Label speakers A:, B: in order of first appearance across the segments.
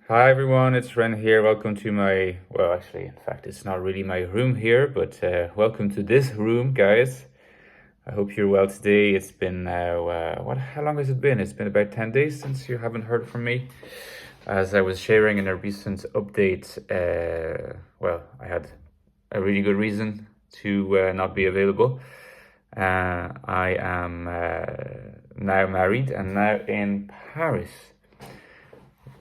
A: Hi everyone, it's Ren here. Welcome to my, well, actually, in fact, it's not really my room here, but welcome to this room, guys. I hope you're well today. It's been now, how long has it been? It's been about 10 days since you haven't heard from me. As I was sharing in a recent update, I had a really good reason to not be available. I am now married and now in Paris.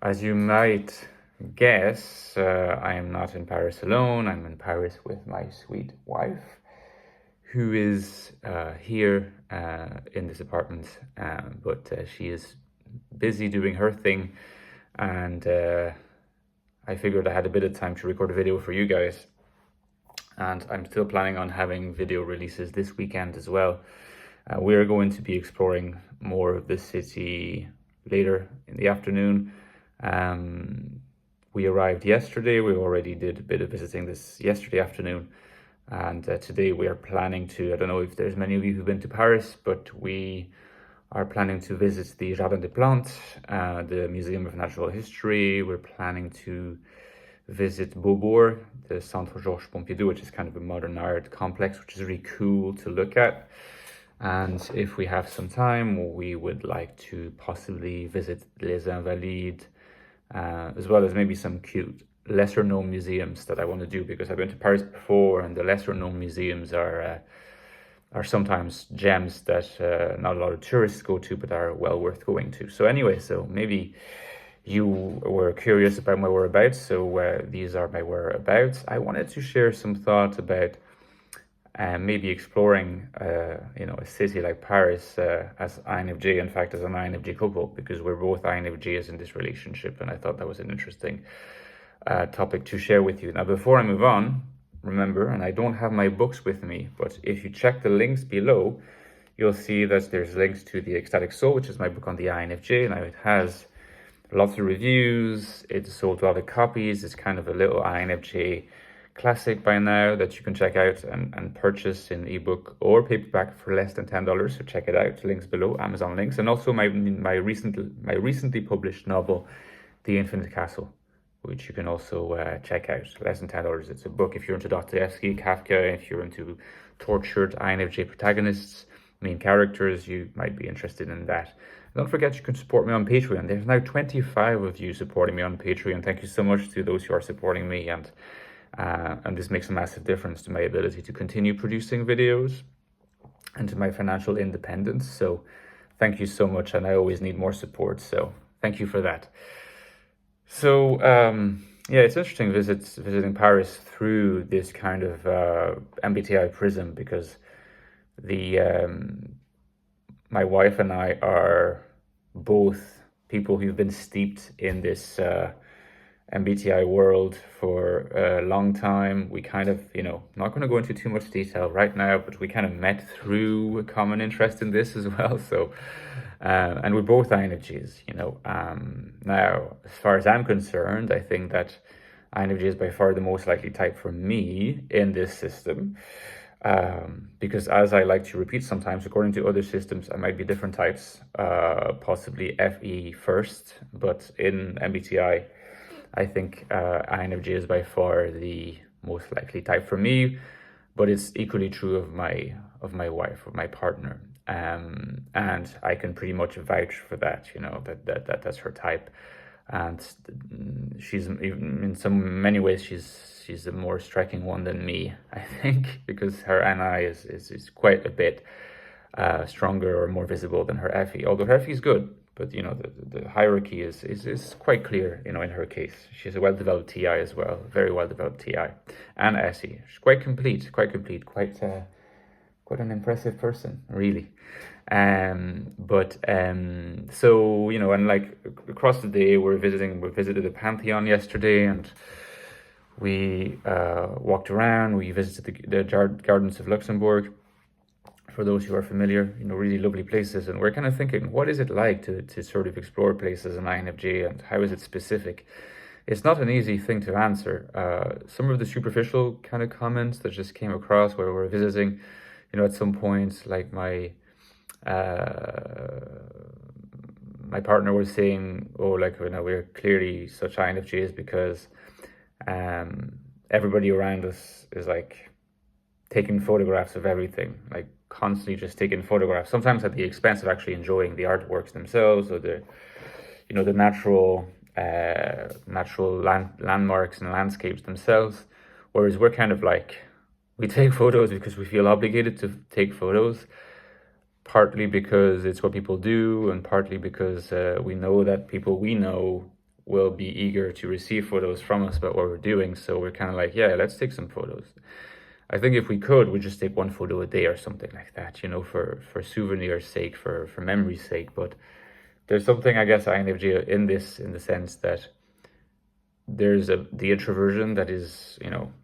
A: As you might guess, I am not in Paris alone. I'm in Paris with my sweet wife, who is here in this apartment, but she is busy doing her thing, and I figured I had a bit of time to record a video for you guys. And I'm still planning on having video releases this weekend as well. We are going to be exploring more of the city later in the afternoon. We arrived yesterday. We already did a bit of visiting this yesterday afternoon. And today we are planning to, I don't know if there's many of you who've been to Paris, but we are planning to visit the Jardin des Plantes, the Museum of Natural History. We're planning to visit Beaubourg, the Centre Georges Pompidou, which is kind of a modern art complex, which is really cool to look at. And if we have some time, we would like to possibly visit Les Invalides, as well as maybe some cute lesser known museums that I want to do, because I've been to Paris before and the lesser known museums are sometimes gems that not a lot of tourists go to, but are well worth going to. So anyway, so maybe you were curious about my whereabouts, so these are my whereabouts. I wanted to share some thoughts about maybe exploring, a city like Paris as INFJ, in fact, as an INFJ couple, because we're both INFJs in this relationship, and I thought that was an interesting topic to share with you. Now, before I move on, remember, and I don't have my books with me, but if you check the links below, you'll see that there's links to the Ecstatic Soul, which is my book on the INFJ. Now, it has lots of reviews. It's sold a lot of copies. It's kind of a little INFJ classic by now that you can check out and purchase in ebook or paperback for less than $10. So check it out. Links below, Amazon links, and also my recently published novel, The Infinite Castle, which you can also check out. Less than $10. It's a book if you're into Dostoevsky, Kafka, if you're into tortured INFJ protagonists, main characters, you might be interested in that. Don't forget you can support me on Patreon. There's now 25 of you supporting me on Patreon. Thank you so much to those who are supporting me, and this makes a massive difference to my ability to continue producing videos and to my financial independence. So thank you so much, and I always need more support, so thank you for that. So it's interesting visiting Paris through this kind of MBTI prism, because my wife and I are both people who've been steeped in this MBTI world for a long time. We kind of, not going to go into too much detail right now, but we kind of met through a common interest in this as well. So, and we're both INFJs, Now, as far as I'm concerned, I think that INFJ is by far the most likely type for me in this system. Because as I like to repeat sometimes, according to other systems, I might be different types, possibly FE first, but in MBTI, I think INFJ is by far the most likely type for me, but it's equally true of my wife, of my partner, and I can pretty much vouch for that. That's her type, and she's in many ways she's a more striking one than me, I think, because her NI is quite a bit stronger or more visible than her FE. Although her FE is good, but the hierarchy is quite clear. In her case, she's a well-developed TI as well, very well-developed TI and SE. She's quite complete, quite an impressive person, really. So and like across the day, we visited the Pantheon yesterday, and we walked around. We visited the Gardens of Luxembourg. For those who are familiar, really lovely places. And we're kind of thinking, what is it like to sort of explore places in INFJ, and how is it specific? It's not an easy thing to answer. Some of the superficial kind of comments that just came across where we're visiting, at some point, like my my partner was saying, oh, like, we're clearly such INFJs because everybody around us is like taking photographs of everything, like constantly just taking photographs, sometimes at the expense of actually enjoying the artworks themselves or the natural landmarks and landscapes themselves. Whereas we're kind of like, we take photos because we feel obligated to take photos, partly because it's what people do, and partly because we know that people we know will be eager to receive photos from us about what we're doing. So we're kind of like, yeah, let's take some photos. I think if we could, we'd just take one photo a day or something like that, for souvenir's sake, for memory's sake. But there's something, I guess, INFJ in this, in the sense that there's the introversion that is,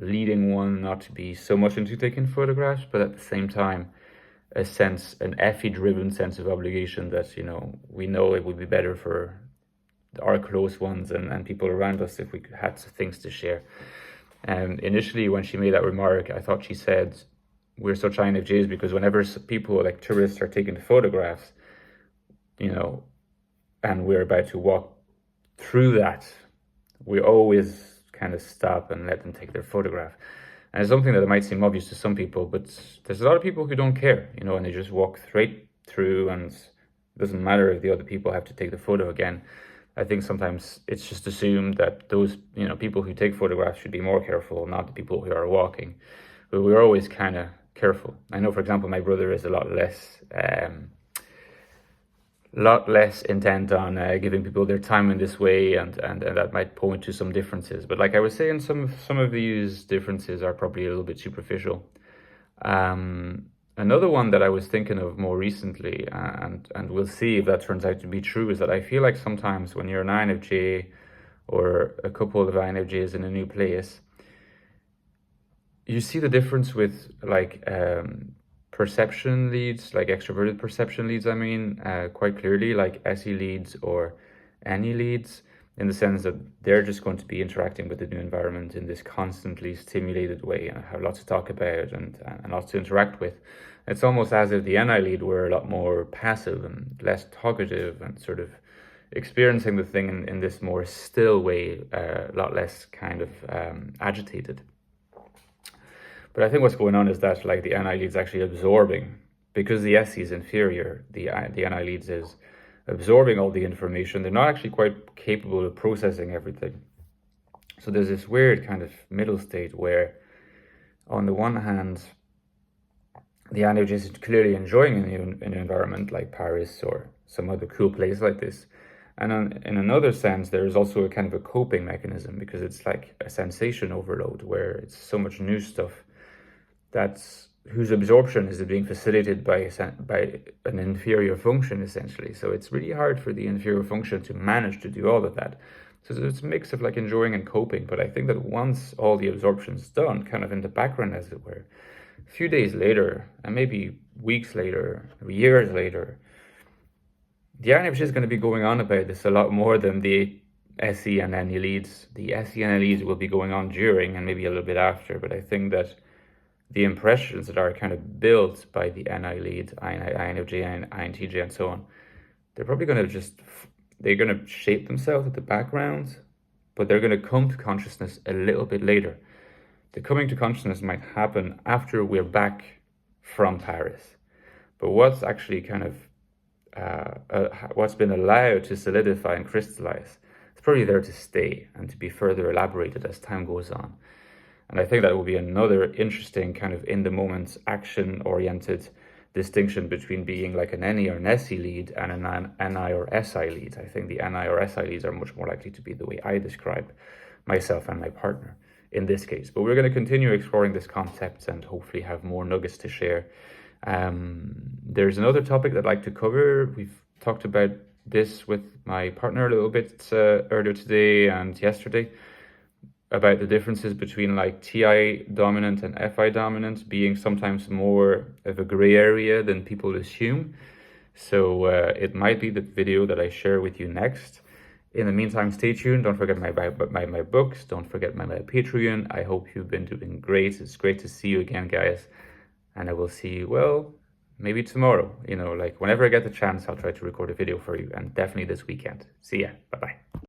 A: leading one not to be so much into taking photographs, but at the same time, an FE-driven sense of obligation that, we know it would be better for our close ones and people around us if we had things to share. And initially, when she made that remark, I thought she said, we're such INFJs because whenever people, like tourists, are taking photographs, and we're about to walk through that, we always kind of stop and let them take their photograph. And it's something that might seem obvious to some people, but there's a lot of people who don't care, and they just walk straight through, and it doesn't matter if the other people have to take the photo again. I think sometimes it's just assumed that those, people who take photographs should be more careful, not the people who are walking. But we're always kind of careful. I know, for example, my brother is a lot less intent on giving people their time in this way, and that might point to some differences. But like I was saying, some of these differences are probably a little bit superficial. Another one that I was thinking of more recently, and we'll see if that turns out to be true, is that I feel like sometimes when you're an INFJ or a couple of INFJs in a new place, you see the difference with like perception leads, like extroverted perception leads, quite clearly, like SE leads or NE leads, in the sense that they're just going to be interacting with the new environment in this constantly stimulated way and have lots to talk about and lots to interact with. It's almost as if the NI lead were a lot more passive and less talkative and sort of experiencing the thing in this more still way, a lot less kind of agitated. But I think what's going on is that like the NI lead's actually absorbing, because the SE is inferior, the NI leads is absorbing all the information. They're not actually quite capable of processing everything. So there's this weird kind of middle state where, on the one hand, the INFJ is clearly enjoying an environment like Paris or some other cool place like this. And in another sense, there is also a kind of a coping mechanism, because it's like a sensation overload where it's so much new stuff whose absorption is being facilitated by an inferior function, essentially. So it's really hard for the inferior function to manage to do all of that. So it's a mix of like enjoying and coping. But I think that once all the absorption's done, kind of in the background, as it were, a few days later, and maybe weeks later, years later, the INFJ is going to be going on about this a lot more than the SE and NE leads. The SE and NE leads will be going on during and maybe a little bit after, but I think that the impressions that are kind of built by the NI lead, INFJ and INTJ and so on, they're probably going to they're going to shape themselves at the background, but they're going to come to consciousness a little bit later. The coming to consciousness might happen after we're back from Paris. But what's actually kind of, what's been allowed to solidify and crystallize, it's probably there to stay and to be further elaborated as time goes on. And I think that will be another interesting kind of in-the-moment, action-oriented distinction between being like an NE or an SE lead and an NI or SI lead. I think the NI or SI leads are much more likely to be the way I describe myself and my partner in this case. But we're going to continue exploring this concept and hopefully have more nuggets to share. There's another topic that I'd like to cover. We've talked about this with my partner a little bit earlier today and yesterday, about the differences between like TI dominant and FI dominant being sometimes more of a gray area than people assume. So it might be the video that I share with you next. In the meantime, stay tuned. Don't forget my books. Don't forget my Patreon. I hope you've been doing great. It's great to see you again, guys. And I will see you, well, maybe tomorrow, like whenever I get the chance, I'll try to record a video for you, and definitely this weekend. See ya. Bye bye.